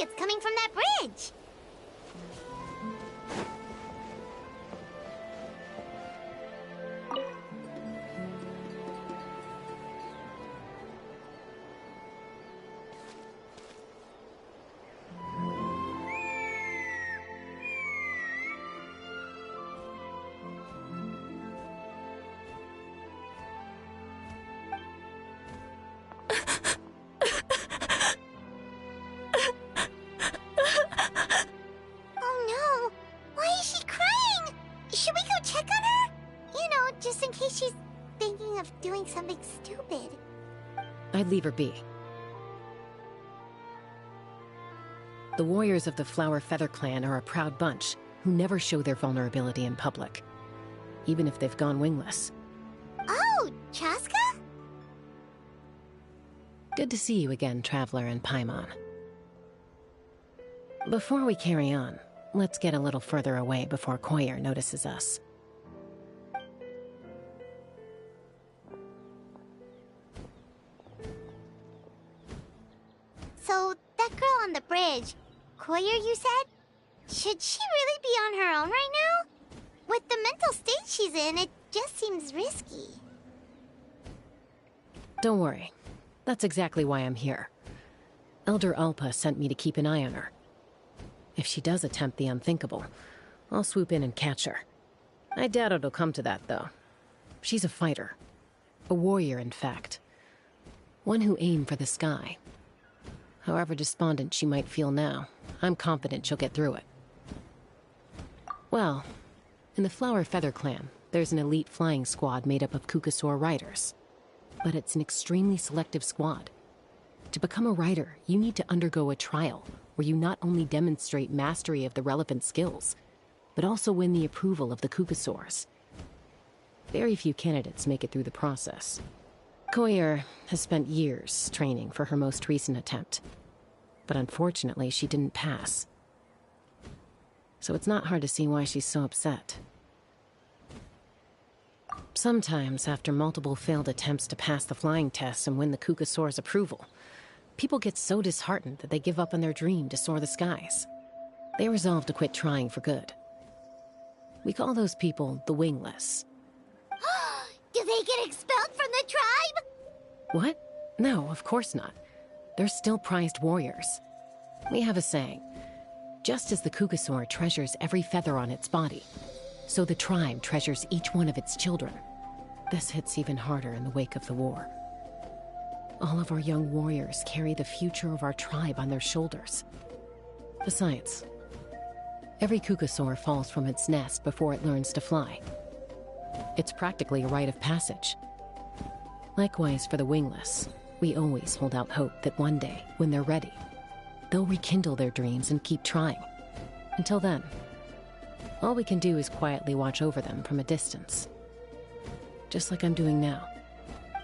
what's coming from that bridge. Just in case she's thinking of doing something stupid. I'd leave her be. The warriors of the Flower Feather Clan are a proud bunch who never show their vulnerability in public, even if they've gone wingless. Oh, Chaska? Good to see you again, Traveler and Paimon. Before we carry on, let's get a little further away before Koyer notices us. So, that girl on the bridge, Koyer, you said? Should she really be on her own right now? With the mental state she's in, it just seems risky. Don't worry. That's exactly why I'm here. Elder Alpa sent me to keep an eye on her. If she does attempt the unthinkable, I'll swoop in and catch her. I doubt it'll come to that, though. She's a fighter. A warrior, in fact. One who aimed for the sky. However despondent she might feel now, I'm confident she'll get through it. Well, in the Flower Feather Clan, there's an elite flying squad made up of Kukasaur riders. But it's an extremely selective squad. To become a rider, you need to undergo a trial where you not only demonstrate mastery of the relevant skills, but also win the approval of the Kukasaurs. Very few candidates make it through the process. Koyer has spent years training for her most recent attempt, but unfortunately she didn't pass. So it's not hard to see why she's so upset. Sometimes, after multiple failed attempts to pass the flying test and win the Kukasaur's approval, people get so disheartened that they give up on their dream to soar the skies. They resolve to quit trying for good. We call those people the wingless. Do they get expelled from the tribe? What? No, of course not. They're still prized warriors. We have a saying, just as the Kukasaur treasures every feather on its body, so the tribe treasures each one of its children. This hits even harder in the wake of the war. All of our young warriors carry the future of our tribe on their shoulders. Besides, every Kukasaur falls from its nest before it learns to fly. It's practically a rite of passage. Likewise for the wingless, we always hold out hope that one day, when they're ready, they'll rekindle their dreams and keep trying. Until then, all we can do is quietly watch over them from a distance. Just like I'm doing now.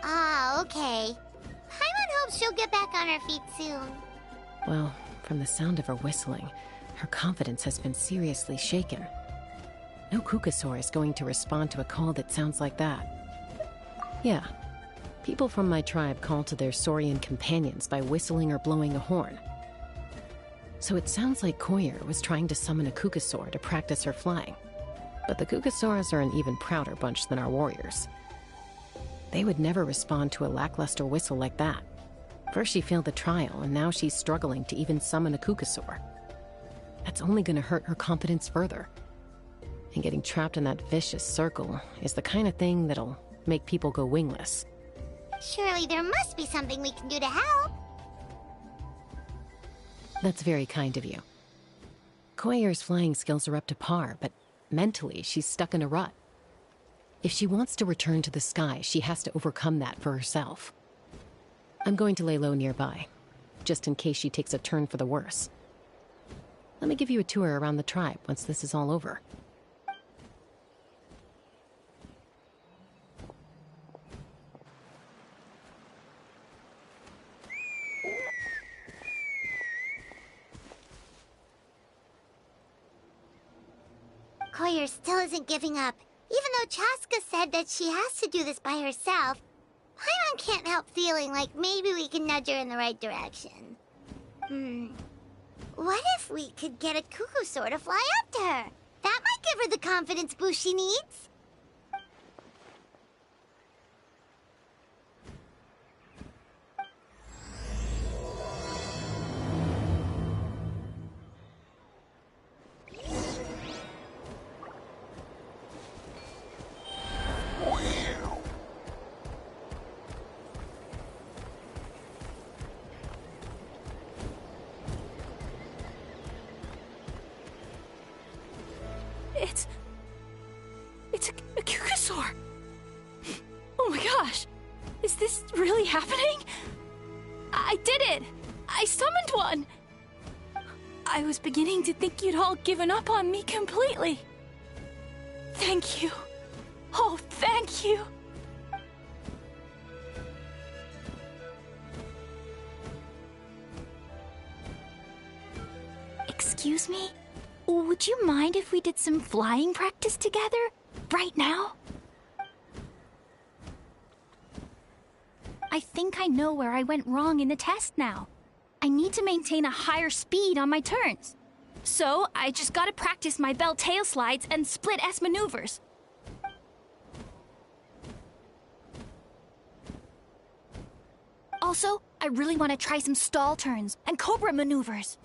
Ah, okay. Paimon hopes she'll get back on her feet soon. Well, from the sound of her whistling, her confidence has been seriously shaken. No Kukasaur is going to respond to a call that sounds like that. Yeah, people from my tribe call to their saurian companions by whistling or blowing a horn. So it sounds like Koyer was trying to summon a Kukasaur to practice her flying. But the Kukasaurs are an even prouder bunch than our warriors. They would never respond to a lackluster whistle like that. First she failed the trial, and now she's struggling to even summon a Kukasaur. That's only going to hurt her confidence further. And getting trapped in that vicious circle is the kind of thing that'll make people go wingless. Surely there must be something we can do to help. That's very kind of you. Koyer's flying skills are up to par, but mentally she's stuck in a rut. If she wants to return to the sky, she has to overcome that for herself. I'm going to lay low nearby, just in case she takes a turn for the worse. Let me give you a tour around the tribe once this is all over. Koyer still isn't giving up. Even though Chaska said that she has to do this by herself, Paimon can't help feeling like maybe we can nudge her in the right direction. What if we could get a Kukusor to fly up to her? That might give her the confidence boost she needs. It's a Kukusor! Oh my gosh! Is this really happening? I did it! I summoned one! I was beginning to think you'd all given up on me completely. Thank you. Oh, thank you. Excuse me? Would you mind if we did some flying practice together? Right now? I think I know where I went wrong in the test now. I need to maintain a higher speed on my turns. So, I just gotta practice my bell tail slides and split S maneuvers. Also, I really want to try some stall turns and cobra maneuvers.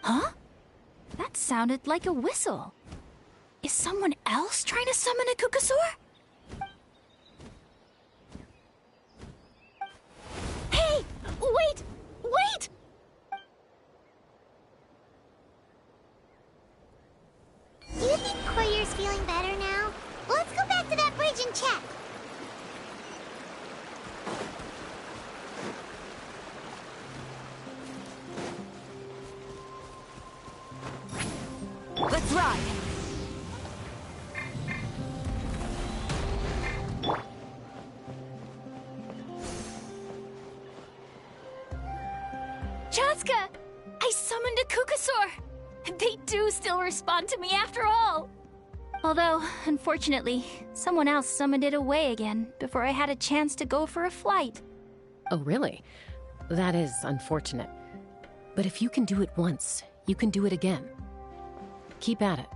Huh? That sounded like a whistle. Is someone else trying to summon a Kukusor? Hey! Wait! Wait! Do you think Koyer's feeling better now? Let's go back to that bridge and check. Let's ride! Chaska! I summoned a Kukusor! They do still respond to me after all! Although, unfortunately, someone else summoned it away again before I had a chance to go for a flight. Oh, really? That is unfortunate. But if you can do it once, you can do it again. Keep at it,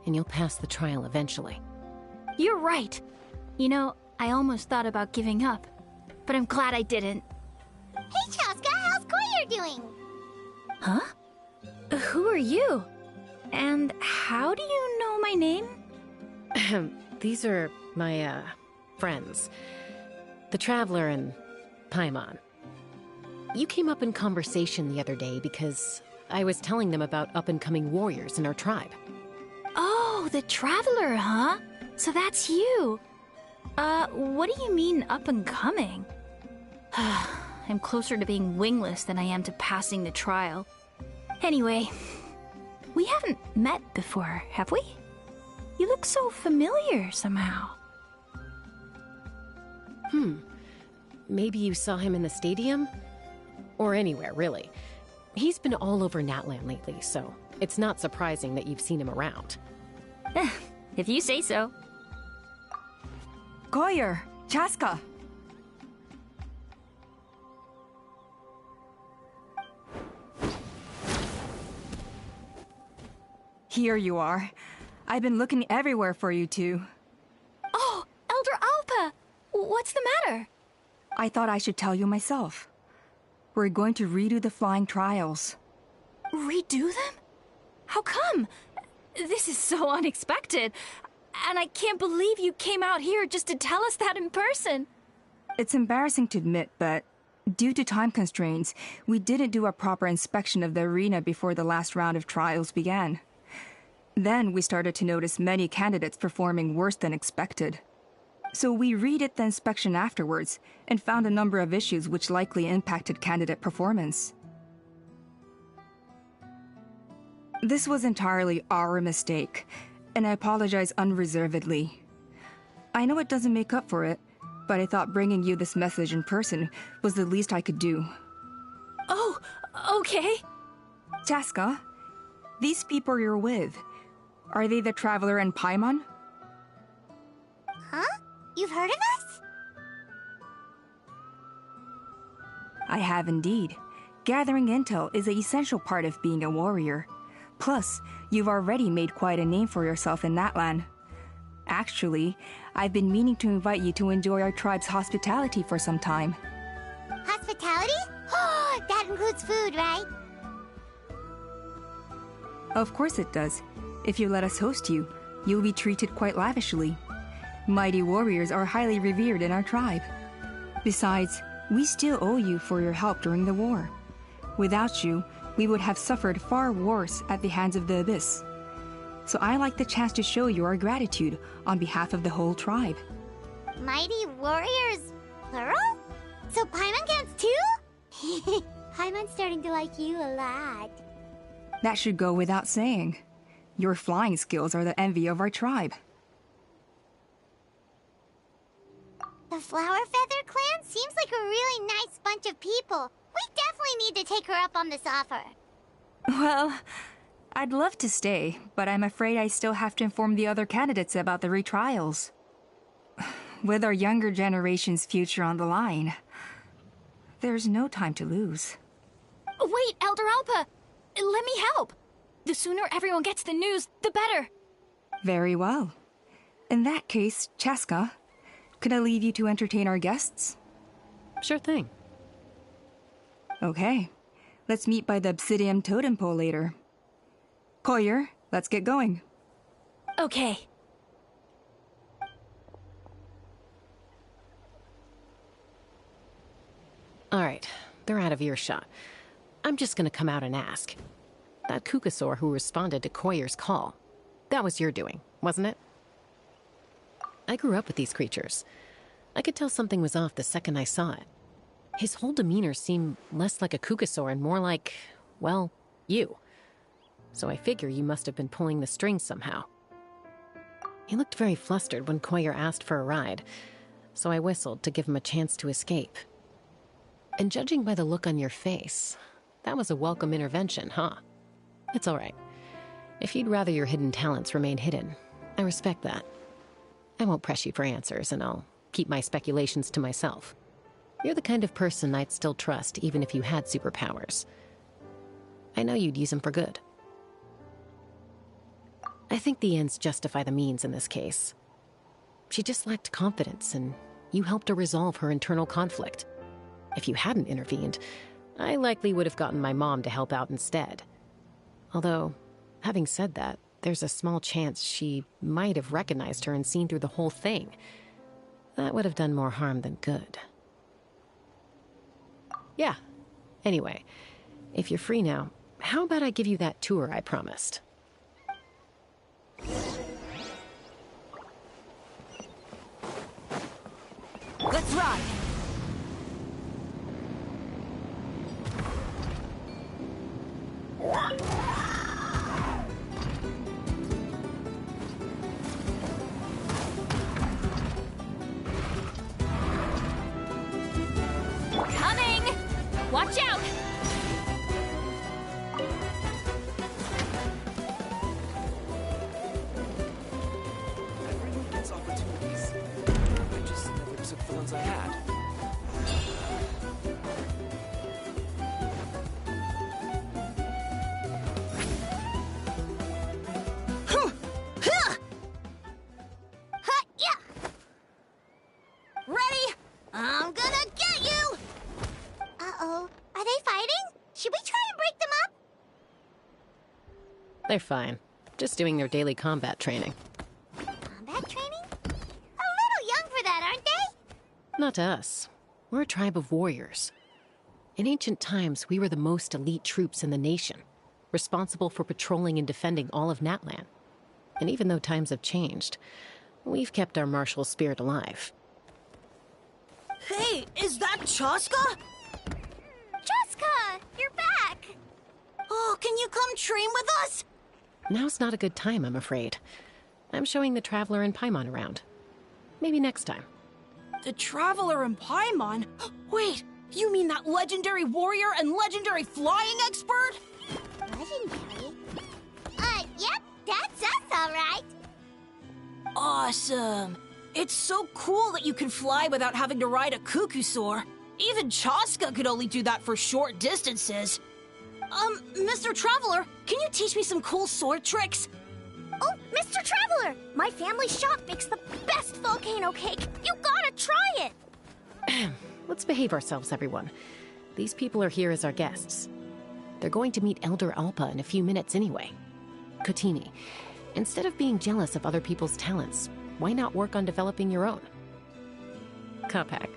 and you'll pass the trial eventually. You're right. You know, I almost thought about giving up, but I'm glad I didn't. Hey, Chaska, how's Koyer doing? Huh? Who are you? And how do you know my name? These are my, friends. The Traveler and Paimon. You came up in conversation the other day because I was telling them about up-and-coming warriors in our tribe. Oh, the Traveler, huh? So that's you. What do you mean up-and-coming? I'm closer to being wingless than I am to passing the trial. Anyway, we haven't met before, have we? You look so familiar somehow. Maybe you saw him in the stadium? Or anywhere, really. He's been all over Natlan lately, so it's not surprising that you've seen him around. If you say so. Koyer, Chaska. Here you are. I've been looking everywhere for you two. Oh, Elder Alpa! What's the matter? I thought I should tell you myself. We're going to redo the flying trials. Redo them? How come? This is so unexpected. And I can't believe you came out here just to tell us that in person. It's embarrassing to admit, but due to time constraints, we didn't do a proper inspection of the arena before the last round of trials began. Then we started to notice many candidates performing worse than expected. So we redid the inspection afterwards and found a number of issues which likely impacted candidate performance. This was entirely our mistake, and I apologize unreservedly. I know it doesn't make up for it, but I thought bringing you this message in person was the least I could do. Oh, okay. Chaska, these people you're with, Are they the Traveler and Paimon? Huh? You've heard of us? I have indeed. Gathering intel is an essential part of being a warrior. Plus, you've already made quite a name for yourself in that land. Actually, I've been meaning to invite you to enjoy our tribe's hospitality for some time. Hospitality? Oh, that includes food, right? Of course it does. If you let us host you, you'll be treated quite lavishly. Mighty warriors are highly revered in our tribe. Besides, we still owe you for your help during the war. Without you, we would have suffered far worse at the hands of the Abyss. So I like the chance to show you our gratitude on behalf of the whole tribe. Mighty warriors, plural? So Paimon counts too? Paimon's starting to like you a lot. That should go without saying. Your flying skills are the envy of our tribe. The Flower Feather clan seems like a really nice bunch of people. We definitely need to take her up on this offer. Well, I'd love to stay, but I'm afraid I still have to inform the other candidates about the retrials. With our younger generation's future on the line, there's no time to lose. Wait, Elder Alpa! Let me help! The sooner everyone gets the news, the better! Very well. In that case, Chaska, could I leave you to entertain our guests? Sure thing. Okay. Let's meet by the Obsidian Totem Pole later. Koyer, let's get going. Okay. All right, they're out of earshot. I'm just gonna come out and ask. That Kukasaur who responded to Koyer's call, that was your doing, wasn't it? I grew up with these creatures. I could tell something was off the second I saw it. His whole demeanor seemed less like a Kukasaur and more like, well, you. So I figure you must have been pulling the strings somehow. He looked very flustered when Koyer asked for a ride, so I whistled to give him a chance to escape. And judging by the look on your face, that was a welcome intervention, huh? It's all right. If you'd rather your hidden talents remain hidden, I respect that. I won't press you for answers, and I'll keep my speculations to myself. You're the kind of person I'd still trust even if you had superpowers. I know you'd use them for good. I think the ends justify the means in this case. She just lacked confidence, and you helped her resolve her internal conflict. If you hadn't intervened, I likely would have gotten my mom to help out instead. Although, having said that, there's a small chance she might have recognized her and seen through the whole thing. That would have done more harm than good. Yeah. Anyway, if you're free now, how about I give you that tour I promised? Let's ride! Coming! Watch out! Everyone gets opportunities. I just never took the ones I had. Huh, yeah! Ready? I'm gonna get you! Uh-oh. Are they fighting? Should we try and break them up? They're fine. Just doing their daily combat training. Combat training? A little young for that, aren't they? Not to us. We're a tribe of warriors. In ancient times, we were the most elite troops in the nation, responsible for patrolling and defending all of Natlan. And even though times have changed, we've kept our martial spirit alive. Hey, is that Chaska? Jessica, you're back! Oh, can you come train with us? Now's not a good time, I'm afraid. I'm showing the Traveler and Paimon around. Maybe next time. The Traveler and Paimon? Wait, you mean that legendary warrior and legendary flying expert? Legendary? Yep, that's us awesome! It's so cool that you can fly without having to ride a cuckoosaur. Even Chaska could only do that for short distances. Mr. Traveler, can you teach me some cool sword tricks? Oh, Mr. Traveler! My family shop makes the best volcano cake! You gotta try it! Let's behave ourselves, everyone. These people are here as our guests. They're going to meet Elder Alpa in a few minutes anyway. Kotini, instead of being jealous of other people's talents, why not work on developing your own? Kapak,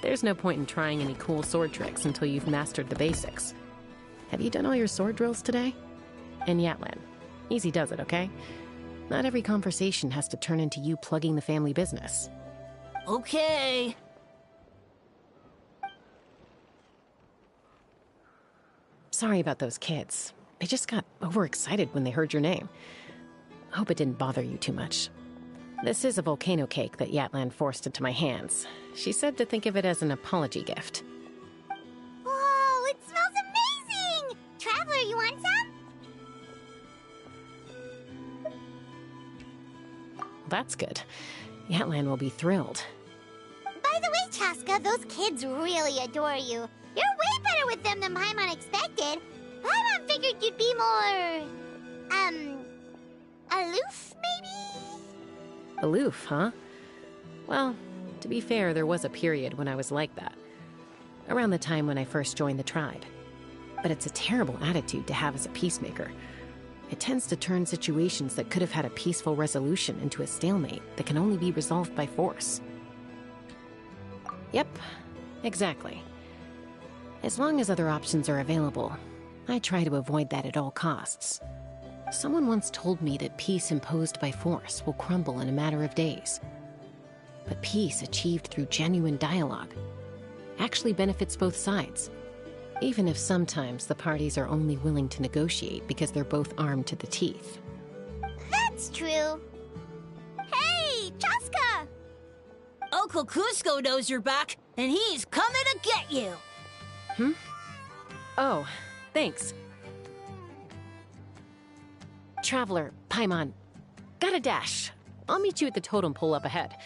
there's no point in trying any cool sword tricks until you've mastered the basics. Have you done all your sword drills today? And Yatlan, easy does it, okay? Not every conversation has to turn into you plugging the family business. Okay. Sorry about those kids. They just got overexcited when they heard your name. Hope it didn't bother you too much. This is a volcano cake that Yatlan forced into my hands. She said to think of it as an apology gift. Whoa, it smells amazing! Traveler, you want some? That's good. Yatlan will be thrilled. By the way, Chaska, those kids really adore you. You're way better with them than Paimon expected. Paimon figured you'd be more... aloof, maybe? Aloof, huh? Well, to be fair, there was a period when I was like that. Around the time when I first joined the tribe. But it's a terrible attitude to have as a peacemaker. It tends to turn situations that could have had a peaceful resolution into a stalemate that can only be resolved by force. Yep, exactly. As long as other options are available, I try to avoid that at all costs. Someone once told me that peace imposed by force will crumble in a matter of days. But peace achieved through genuine dialogue actually benefits both sides, even if sometimes the parties are only willing to negotiate because they're both armed to the teeth. That's true. Hey, Chaska! Uncle Cusco knows you're back, and he's coming to get you! Oh, thanks. Traveler, Paimon, gotta dash. I'll meet you at the totem pole up ahead.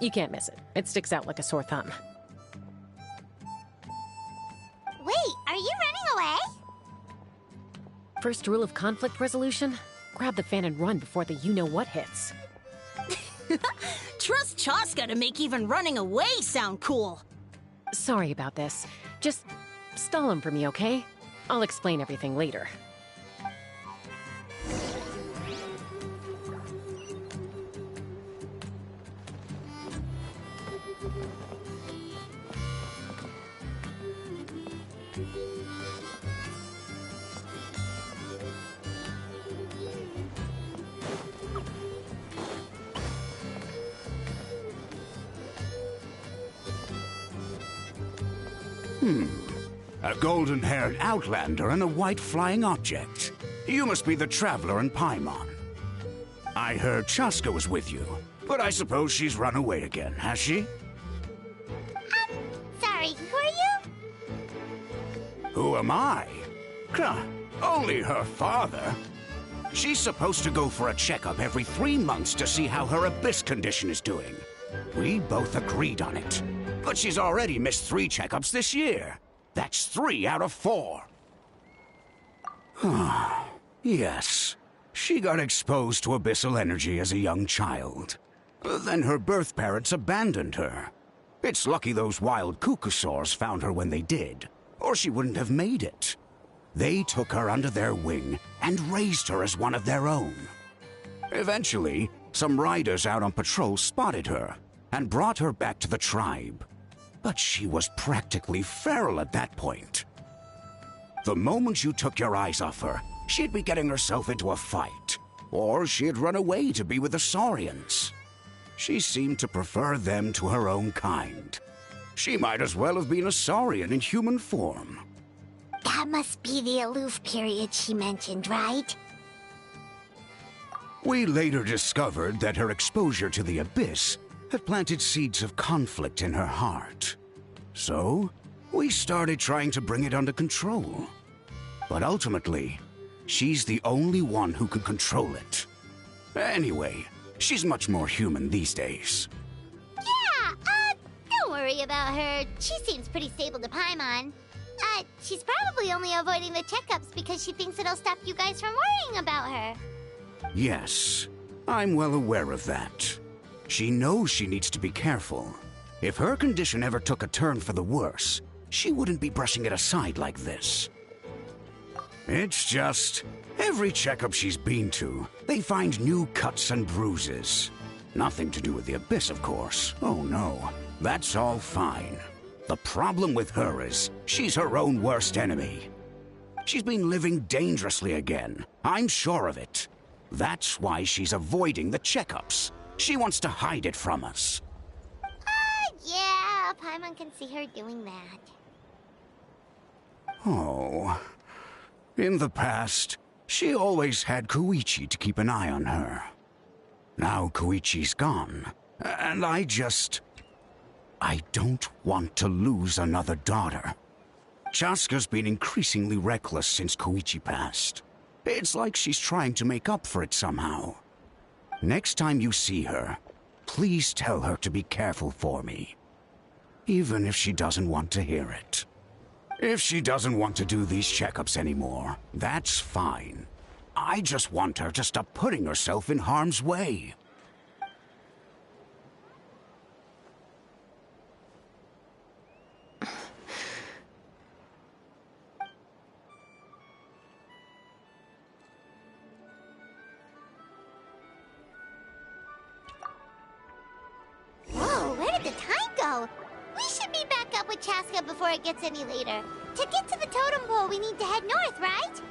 You can't miss it. It sticks out like a sore thumb. Wait, are you running away? First rule of conflict resolution? Grab the fan and run before the you-know-what hits. Trust Chaska to make even running away sound cool. Sorry about this. Just stall him for me, okay? I'll explain everything later. A golden-haired outlander and a white flying object. You must be the traveler in Paimon. I heard Chaska was with you, but I suppose she's run away again, has she? Sorry, who are you? Who am I? Only her father. She's supposed to go for a checkup every 3 months to see how her abyss condition is doing. We both agreed on it. But she's already missed 3 checkups this year. That's 3 out of 4. Yes. She got exposed to abyssal energy as a young child. Then her birth parents abandoned her. It's lucky those wild cuckoosaurs found her when they did, or she wouldn't have made it. They took her under their wing and raised her as one of their own. Eventually, some riders out on patrol spotted her and brought her back to the tribe. But she was practically feral at that point. The moment you took your eyes off her, she'd be getting herself into a fight, or she'd run away to be with the Saurians. She seemed to prefer them to her own kind. She might as well have been a Saurian in human form. That must be the aloof period she mentioned, right? We later discovered that her exposure to the abyss had planted seeds of conflict in her heart. So, we started trying to bring it under control. But ultimately, she's the only one who can control it. Anyway, She's much more human these days. Yeah, don't worry about her. She seems pretty stable to Paimon. She's probably only avoiding the checkups because she thinks it'll stop you guys from worrying about her. Yes, I'm well aware of that. She knows she needs to be careful. If her condition ever took a turn for the worse, she wouldn't be brushing it aside like this. It's just, every checkup she's been to, they find new cuts and bruises. Nothing to do with the Abyss, of course. Oh no, that's all fine. The problem with her is, she's her own worst enemy. She's been living dangerously again. I'm sure of it. That's why she's avoiding the checkups. She wants to hide it from us. Yeah, Paimon can see her doing that. Oh. In the past, she always had Koichi to keep an eye on her. Now Koichi's gone, and I don't want to lose another daughter. Chaska's been increasingly reckless since Koichi passed. It's like she's trying to make up for it somehow. Next time you see her, please tell her to be careful for me. Even if she doesn't want to hear it. If she doesn't want to do these checkups anymore, that's fine. I just want her to stop putting herself in harm's way. Whoa, where did the time go? We should be back up with Chaska before it gets any later. To get to the totem pole, we need to head north, right?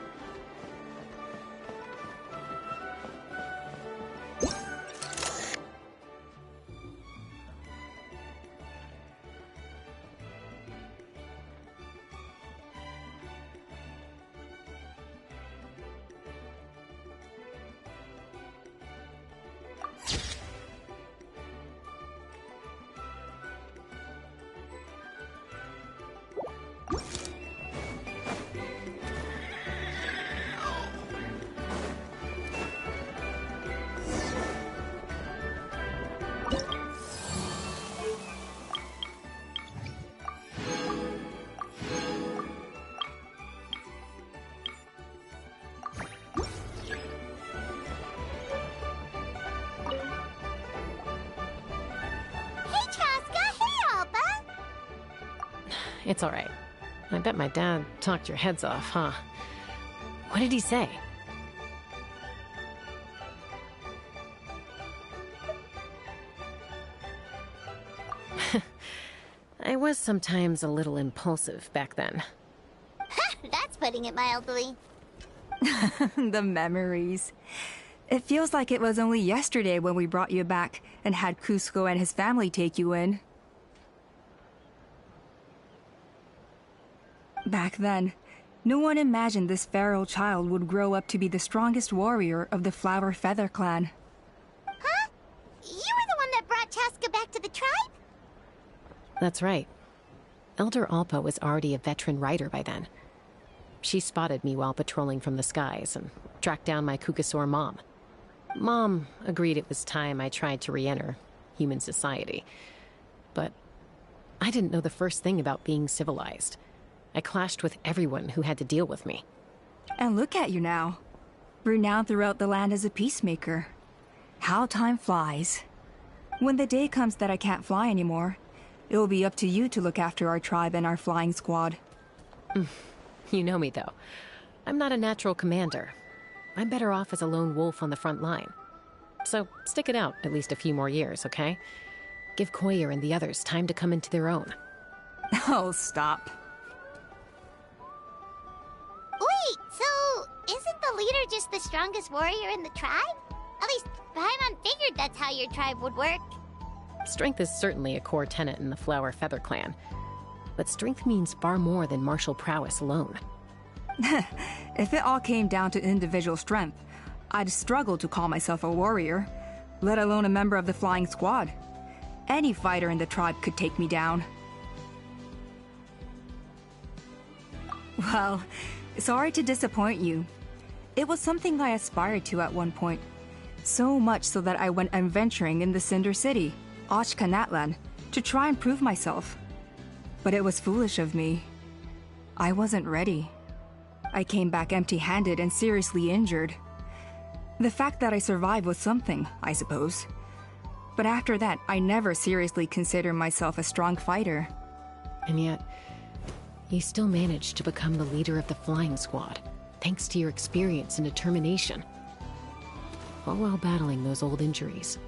Hey, Chaska! Hey, Alba! It's all right. I bet my dad talked your heads off, huh? What did he say? I was sometimes a little impulsive back then. That's putting it mildly. The memories. It feels like it was only yesterday when we brought you back and had Cusco and his family take you in. Back then, no one imagined this feral child would grow up to be the strongest warrior of the Flower Feather clan. Huh? You were the one that brought Chaska back to the tribe? That's right. Elder Alpa was already a veteran rider by then. She spotted me while patrolling from the skies and tracked down my Kukasaur mom. Mom agreed it was time I tried to re-enter human society. But I didn't know the first thing about being civilized. I clashed with everyone who had to deal with me. And look at you now. Renowned throughout the land as a peacemaker. How time flies. When the day comes that I can't fly anymore, it will be up to you to look after our tribe and our flying squad. You know me, though. I'm not a natural commander. I'm better off as a lone wolf on the front line. So stick it out at least a few more years, okay? Give Koyer and the others time to come into their own. Oh, stop. Wait, so isn't the leader just the strongest warrior in the tribe? At least Paimon figured that's how your tribe would work. Strength is certainly a core tenet in the Flower Feather clan. But strength means far more than martial prowess alone. If it all came down to individual strength, I'd struggle to call myself a warrior, let alone a member of the flying squad. Any fighter in the tribe could take me down. Well, sorry to disappoint you. It was something I aspired to at one point, So much so that I went adventuring in the Cinder City, Ochkanatlan, to try and prove myself. But it was foolish of me. I wasn't ready. I came back empty-handed and seriously injured. The fact that I survived was something, I suppose. But after that, I never seriously considered myself a strong fighter. And yet, you still managed to become the leader of the flying squad, thanks to your experience and determination. All while battling those old injuries.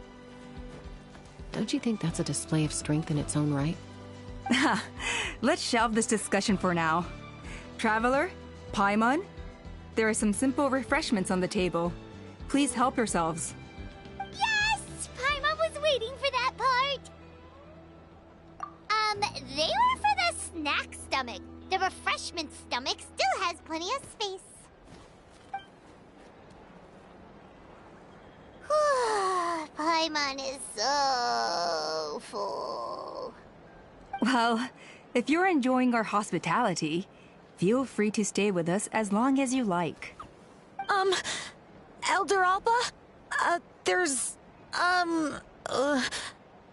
Don't you think that's a display of strength in its own right? Let's shelve this discussion for now. Traveler, Paimon, there are some simple refreshments on the table. Please help yourselves. Yes! Paimon was waiting for that part! They were for the snack stomach. The refreshment stomach still has plenty of space. Paimon is so full. Well, if you're enjoying our hospitality, feel free to stay with us as long as you like. Elder Alba?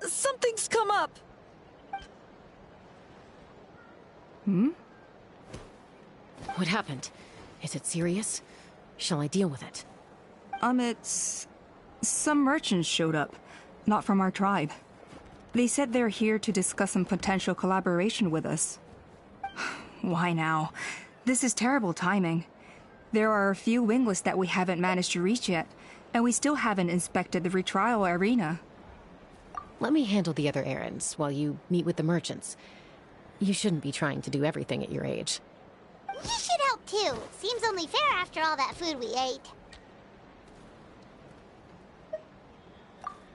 Something's come up. What happened? Is it serious? Shall I deal with it? It's... Some merchants showed up, not from our tribe. They said they're here to discuss some potential collaboration with us. Why now? This is terrible timing. There are a few wingless that we haven't managed to reach yet, and we still haven't inspected the retrial arena. Let me handle the other errands while you meet with the merchants. You shouldn't be trying to do everything at your age. You should help too. Seems only fair after all that food we ate.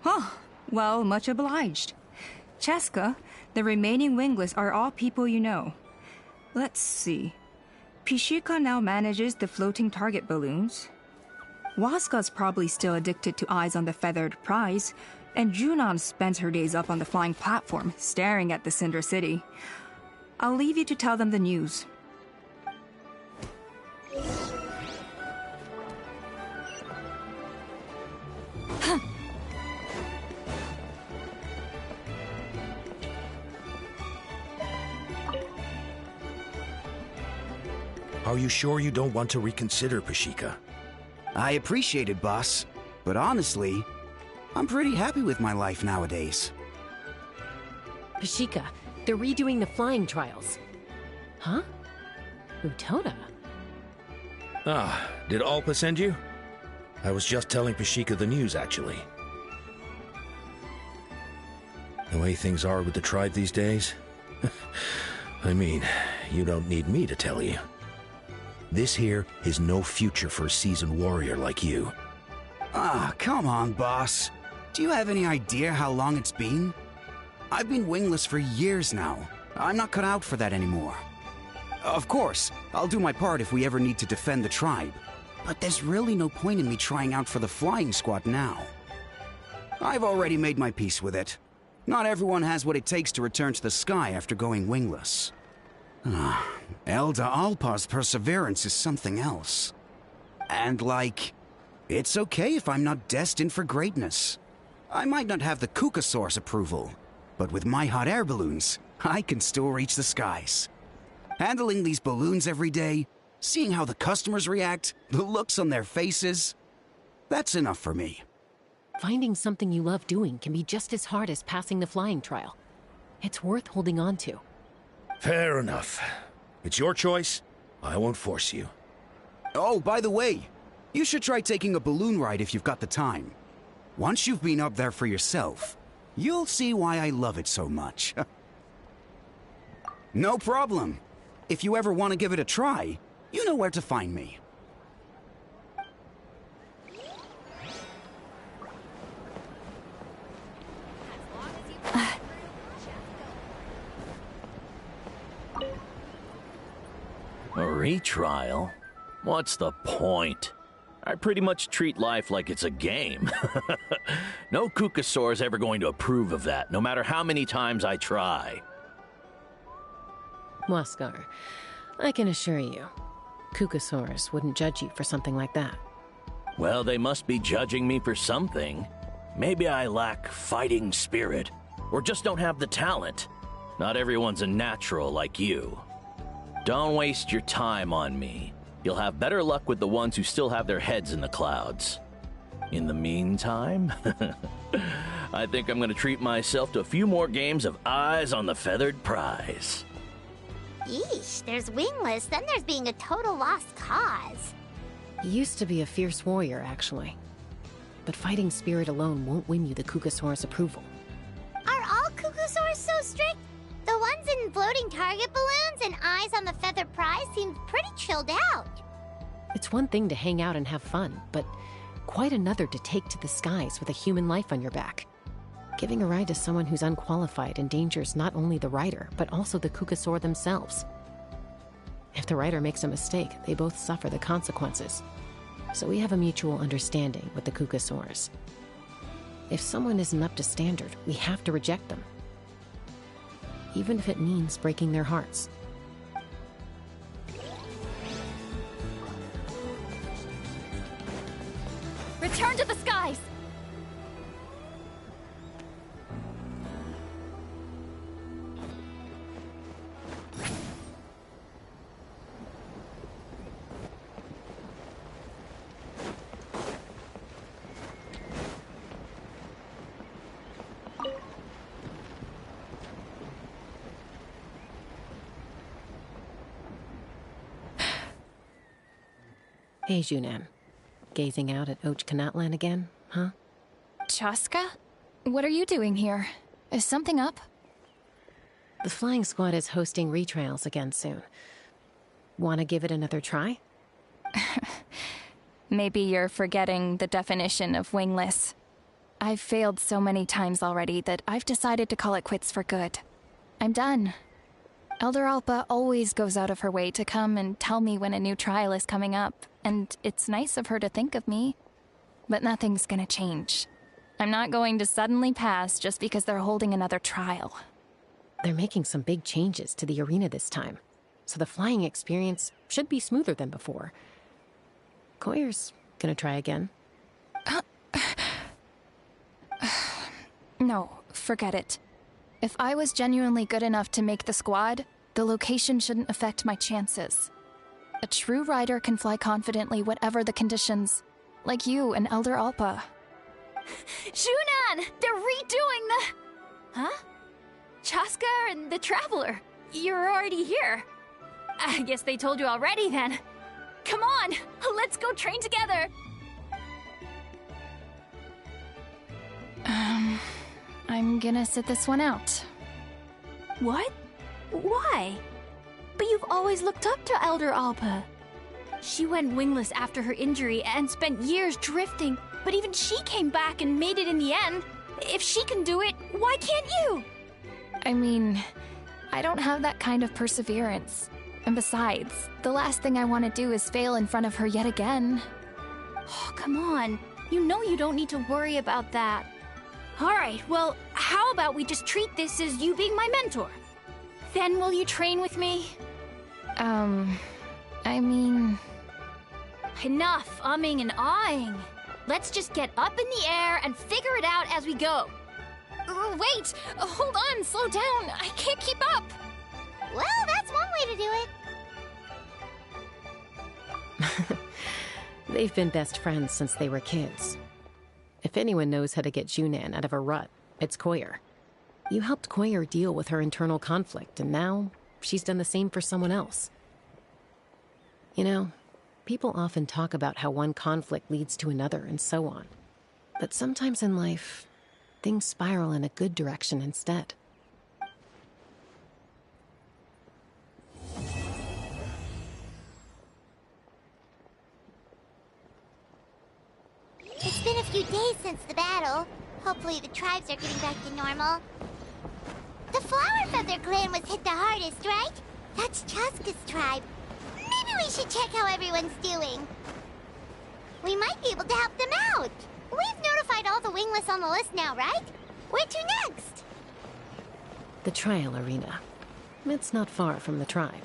Huh. Well, much obliged. Cheska, the remaining wingless are all people you know. Let's see. Pishika now manages the floating target balloons. Waska's probably still addicted to eyes on the feathered prize, and Junon spends her days up on the flying platform, staring at the Cinder City. I'll leave you to tell them the news. Are you sure you don't want to reconsider, Pashika? I appreciate it, boss. But honestly, I'm pretty happy with my life nowadays. Pashika, they're redoing the flying trials. Huh? Utoda? Ah, did Alpa send you? I was just telling Pashika the news, actually. The way things are with the tribe these days? I mean, you don't need me to tell you. This here is no future for a seasoned warrior like you. Ah, come on, boss. Do you have any idea how long it's been? I've been wingless for years now. I'm not cut out for that anymore. Of course, I'll do my part if we ever need to defend the tribe. But there's really no point in me trying out for the flying squad now. I've already made my peace with it. Not everyone has what it takes to return to the sky after going wingless. Elder Alpa's perseverance is something else. And it's okay if I'm not destined for greatness. I might not have the Kukasaur's approval, but with my hot air balloons, I can still reach the skies. Handling these balloons every day, seeing how the customers react, the looks on their faces, that's enough for me. Finding something you love doing can be just as hard as passing the flying trial. It's worth holding on to. Fair enough. It's your choice. I won't force you. Oh, by the way, you should try taking a balloon ride if you've got the time. Once you've been up there for yourself, you'll see why I love it so much. No problem. If you ever want to give it a try, you know where to find me. A retrial? What's the point? I pretty much treat life like it's a game. No Kukasaur's ever going to approve of that, no matter how many times I try. Waskar, I can assure you, Kukasaurus wouldn't judge you for something like that. Well, they must be judging me for something. Maybe I lack fighting spirit, or just don't have the talent. Not everyone's a natural like you. Don't waste your time on me. You'll have better luck with the ones who still have their heads in the clouds. In the meantime, I think I'm gonna treat myself to a few more games of Eyes on the Feathered Prize. Yeesh, there's wingless, then there's being a total lost cause. You used to be a fierce warrior, actually. But fighting spirit alone won't win you the Kukasaurus approval. Are all Kukusaurs so strict? The ones in floating target balloons and Eyes on the Feathered Prize seemed pretty chilled out. It's one thing to hang out and have fun, but quite another to take to the skies with a human life on your back. Giving a ride to someone who's unqualified endangers not only the rider, but also the Kukasaur themselves. If the rider makes a mistake, they both suffer the consequences. So we have a mutual understanding with the Kukasaurs. If someone isn't up to standard, we have to reject them. Even if it means breaking their hearts. Return to the skies! Hey, Junan. Gazing out at Ochkanatlan again, huh? Chaska? What are you doing here? Is something up? The flying squad is hosting retrials again soon. Want to give it another try? Maybe you're forgetting the definition of wingless. I've failed so many times already that I've decided to call it quits for good. I'm done. Elder Alpa always goes out of her way to come and tell me when a new trial is coming up, and it's nice of her to think of me. But nothing's gonna change. I'm not going to suddenly pass just because they're holding another trial. They're making some big changes to the arena this time, so the flying experience should be smoother than before. Koyer's gonna try again. No, forget it. If I was genuinely good enough to make the squad, the location shouldn't affect my chances. A true rider can fly confidently whatever the conditions, like you and Elder Alpa. Shunan! They're redoing the... Huh? Chaska and the Traveler. You're already here. I guess they told you already then. Come on, let's go train together. I'm gonna sit this one out. What? Why? But you've always looked up to Elder Alpa. She went wingless after her injury and spent years drifting, but even she came back and made it in the end. If she can do it, why can't you? I mean, I don't have that kind of perseverance. And besides, the last thing I want to do is fail in front of her yet again. Oh, come on. You know you don't need to worry about that. Alright, well, how about we just treat this as you being my mentor? Then will you train with me? I mean... Enough umming and ahhing. Let's just get up in the air and figure it out as we go. Wait! Hold on, slow down. I can't keep up. Well, that's one way to do it. They've been best friends since they were kids. If anyone knows how to get Junan out of a rut, it's Koyer. You helped Koyer deal with her internal conflict, and now she's done the same for someone else. You know, people often talk about how one conflict leads to another and so on. But sometimes in life, things spiral in a good direction instead. It's been a few days since the battle. Hopefully the tribes are getting back to normal. The Flower Feather clan was hit the hardest, right? That's Chaska's tribe. Maybe we should check how everyone's doing. We might be able to help them out. We've notified all the wingless on the list now, right? Where to next? The trial arena. It's not far from the tribe.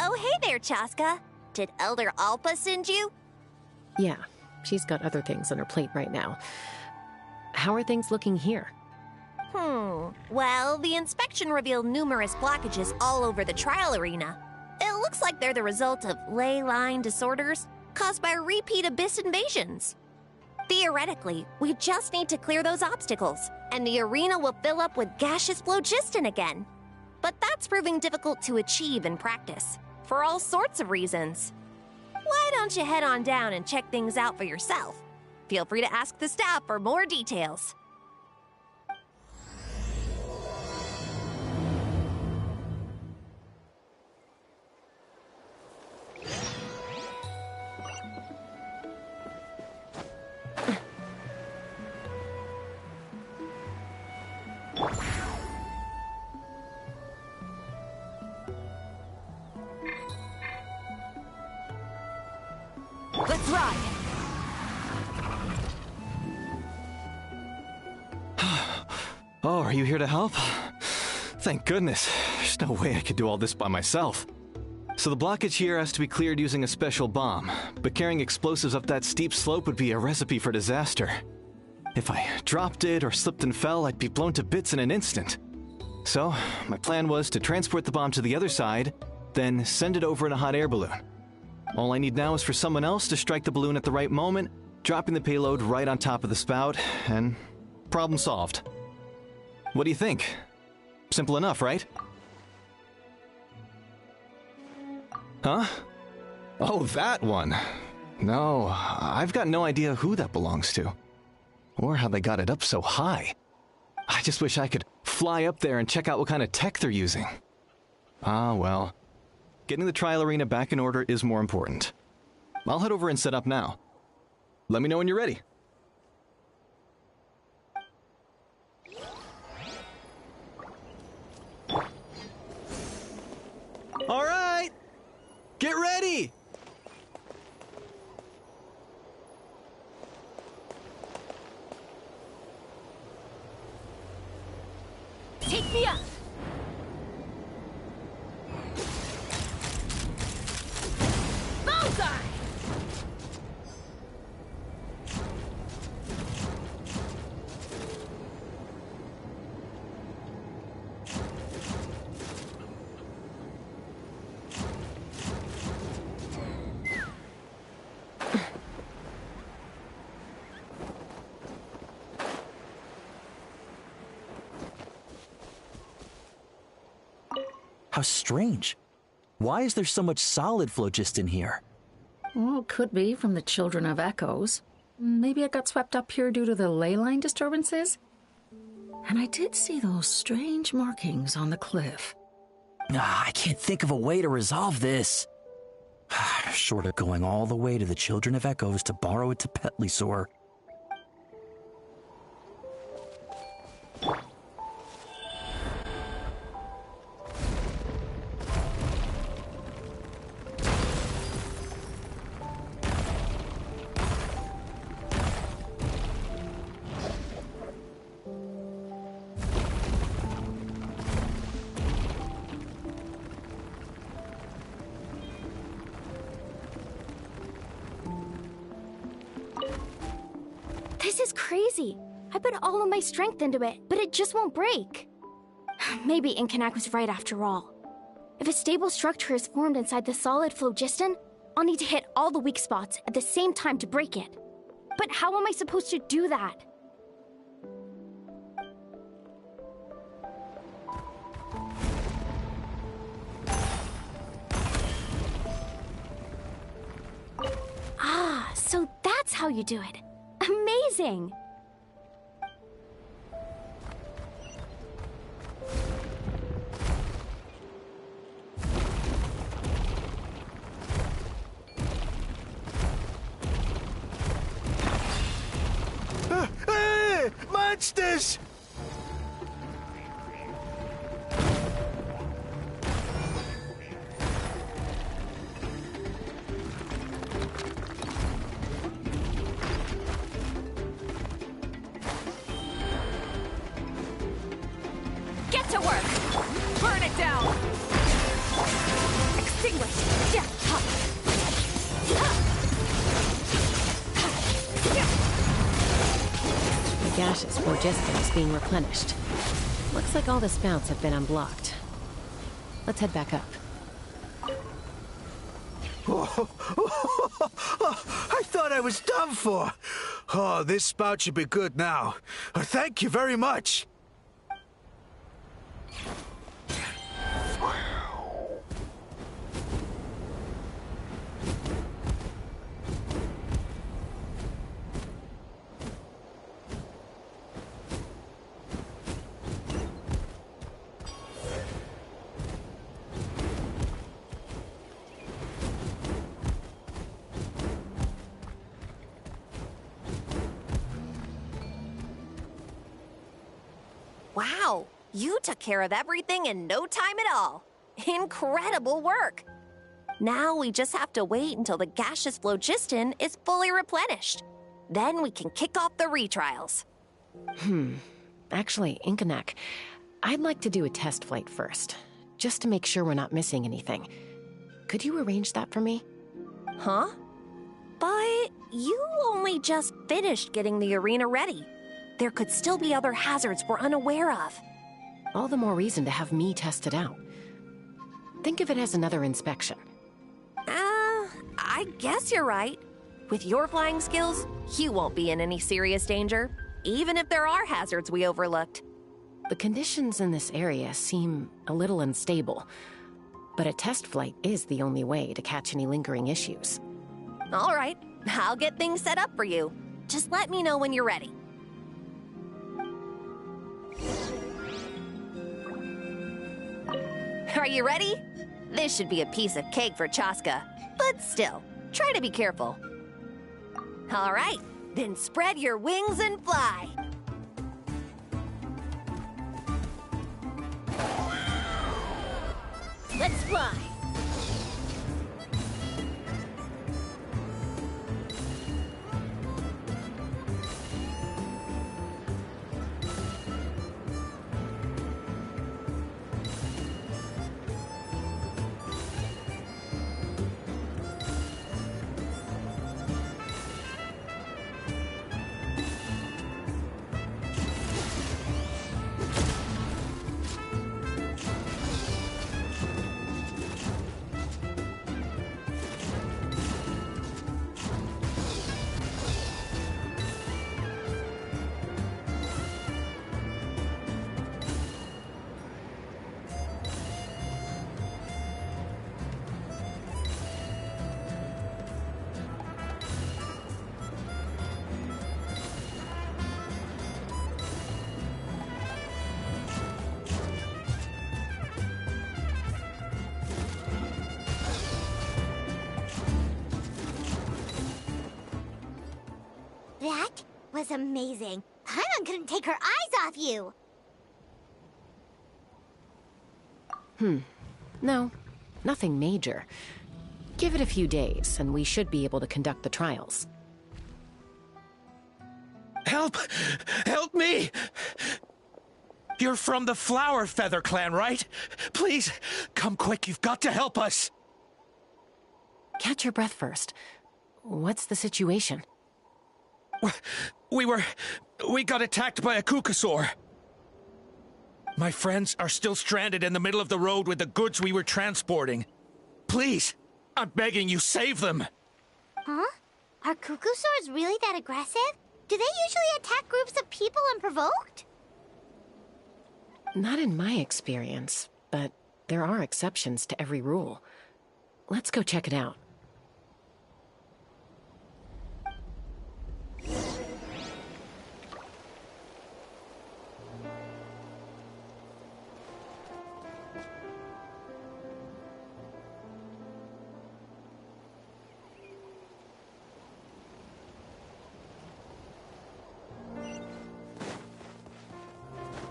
Oh, hey there, Chaska. Did Elder Alpa send you? Yeah, she's got other things on her plate right now. How are things looking here? Well, the inspection revealed numerous blockages all over the trial arena. It looks like they're the result of ley line disorders caused by repeat abyss invasions. Theoretically, we just need to clear those obstacles, and the arena will fill up with gaseous phlogiston again. But that's proving difficult to achieve in practice, for all sorts of reasons. Why don't you head on down and check things out for yourself? Feel free to ask the staff for more details. Let's ride! Oh, are you here to help? Thank goodness. There's no way I could do all this by myself. So the blockage here has to be cleared using a special bomb, but carrying explosives up that steep slope would be a recipe for disaster. If I dropped it or slipped and fell, I'd be blown to bits in an instant. So, my plan was to transport the bomb to the other side, then send it over in a hot air balloon. All I need now is for someone else to strike the balloon at the right moment, dropping the payload right on top of the spout, and problem solved. What do you think? Simple enough, right? Huh? Oh, that one. No, I've got no idea who that belongs to. Or how they got it up so high. I just wish I could fly up there and check out what kind of tech they're using. Ah, well. Getting the trial arena back in order is more important. I'll head over and set up now. Let me know when you're ready. All right! Get ready! Take me up! Bullseye! How strange. Why is there so much solid phlogiston here? Well, could be from the Children of Echoes. Maybe it got swept up here due to the ley line disturbances? And I did see those strange markings on the cliff. I can't think of a way to resolve this. Short of going all the way to the Children of Echoes to borrow it to Petlisaur. This is crazy. I put all of my strength into it, but it just won't break. Maybe Inkanak was right after all. If a stable structure is formed inside the solid phlogiston, I'll need to hit all the weak spots at the same time to break it. But how am I supposed to do that? Ah, so that's how you do it. Amazing! Hey! Monsters! Get to work! Burn it down! Extinguish! Yeah. The gaseous phlogiston is being replenished. Looks like all the spouts have been unblocked. Let's head back up. I thought I was done for. Oh, this spout should be good now. Thank you very much. Wow, you took care of everything in no time at all. Incredible work. Now we just have to wait until the gaseous phlogiston is fully replenished. Then we can kick off the retrials. Actually, Inkanak, I'd like to do a test flight first, just to make sure we're not missing anything. Could you arrange that for me? Huh? But you only just finished getting the arena ready. There could still be other hazards we're unaware of. All the more reason to have me test it out. Think of it as another inspection. I guess you're right. With your flying skills, you won't be in any serious danger, even if there are hazards we overlooked. The conditions in this area seem a little unstable, but a test flight is the only way to catch any lingering issues. All right, I'll get things set up for you. Just let me know when you're ready. Are you ready? This should be a piece of cake for Chaska, but still, try to be careful. All right, then spread your wings and fly. Let's fly. That was amazing. Paimon couldn't take her eyes off you. No, nothing major. Give it a few days, and we should be able to conduct the trials. Help! Help me! You're from the Flower Feather clan, right? Please, come quick, you've got to help us! Catch your breath first. What's the situation? We got attacked by a Kukasaur. My friends are still stranded in the middle of the road with the goods we were transporting. Please, I'm begging you, save them! Huh? Are Kukusaurs really that aggressive? Do they usually attack groups of people unprovoked? Not in my experience, but there are exceptions to every rule. Let's go check it out.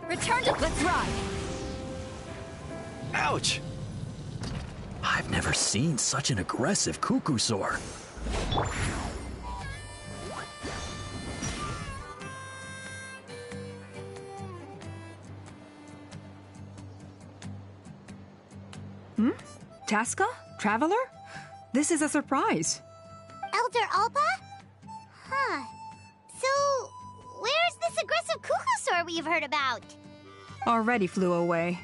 Return to... Let's ride! Ouch! I've never seen such an aggressive Kukusaur. Chaska? Traveler? This is a surprise. Elder Alpa? Huh. So, where's this aggressive Kukusaur we've heard about? Already flew away.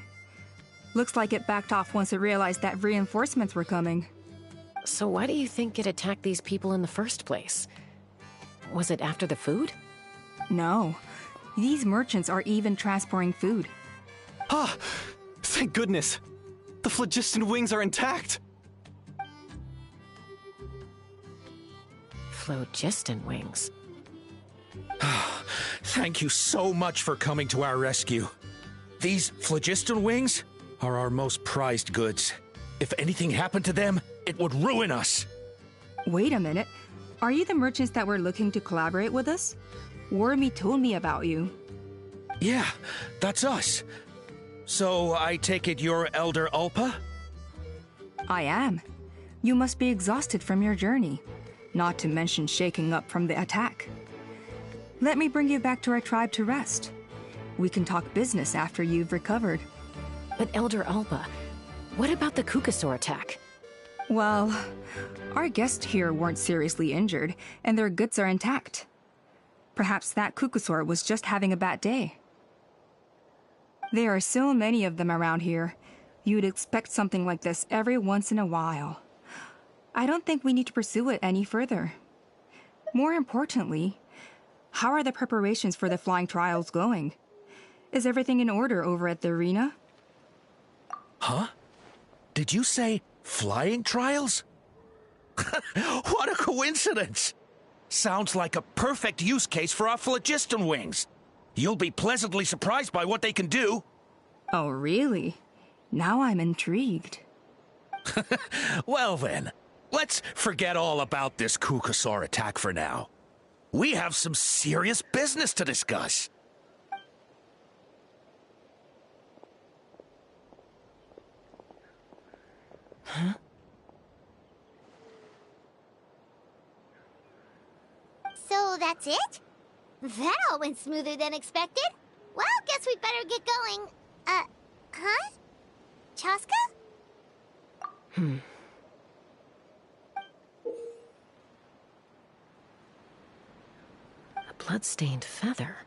Looks like it backed off once it realized that reinforcements were coming. So why do you think it attacked these people in the first place? Was it after the food? No. These merchants are even transporting food. Ah! Thank goodness! The phlogiston wings are intact! Phlogiston wings. Thank you so much for coming to our rescue. These phlogiston wings are our most prized goods. If anything happened to them, it would ruin us. Wait a minute. Are you the merchants that were looking to collaborate with us? Wormy told me about you. Yeah, that's us. So I take it you're Elder Alpa? I am. You must be exhausted from your journey, not to mention shaking up from the attack. Let me bring you back to our tribe to rest. We can talk business after you've recovered. But Elder Alpa, what about the Kukusaur attack? Well, our guests here weren't seriously injured, and their goods are intact. Perhaps that Kukusaur was just having a bad day. There are so many of them around here. You'd expect something like this every once in a while. I don't think we need to pursue it any further. More importantly, how are the preparations for the flying trials going? Is everything in order over at the arena? Huh? Did you say flying trials? What a coincidence! Sounds like a perfect use case for our phlogiston wings. You'll be pleasantly surprised by what they can do. Oh, really? Now I'm intrigued. Well then, let's forget all about this Kukusaur attack for now. We have some serious business to discuss. Huh? So that's it? That all went smoother than expected. Well, guess we'd better get going. Huh? Chaska? A blood-stained feather.